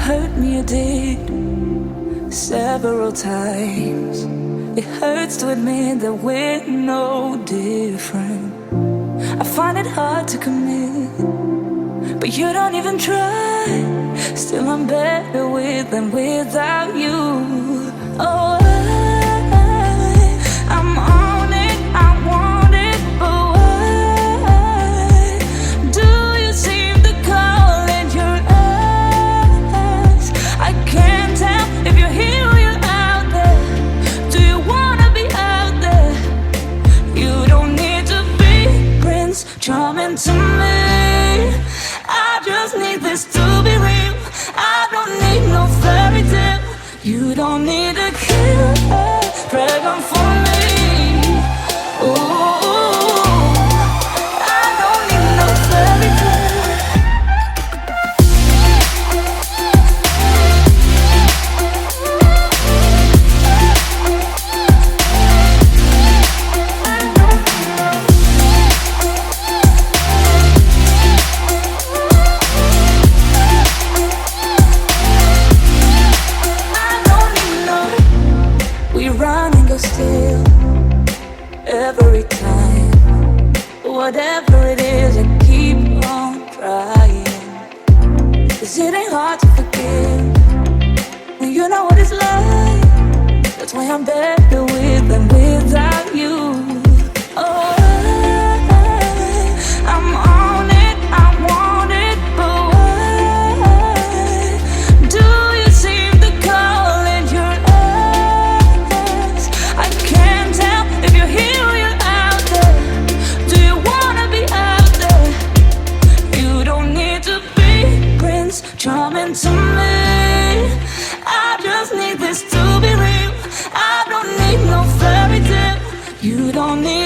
hurt me, you did, several times. It hurts to admit that we're no different. I find it hard to commit, but you don't even try. Still I'm better with than without you. Oh, I'm on it, I want it, but why do you seem to call in your eyes? I can't tell if you're here or you're out there. Do you wanna be out there? You don't need to be Prince Charming to me. I just need this to be real. I don't need no fairy tale. You don't need to kill a dragon for me. Ooh, I don't need no fairy tale. Still, every time, whatever it is, I keep on trying. 'Cause it ain't hard to forgive when you know what it's like. That's why I'm better with than without you. Oh, I'm on it, I want it, but why do you seem to call in your eyes? I can't tell if you're here or you're out there. Do you wanna be out there? You don't need to be Prince Charming to me. I just need this to be real. I don't need no fairy tale. You don't need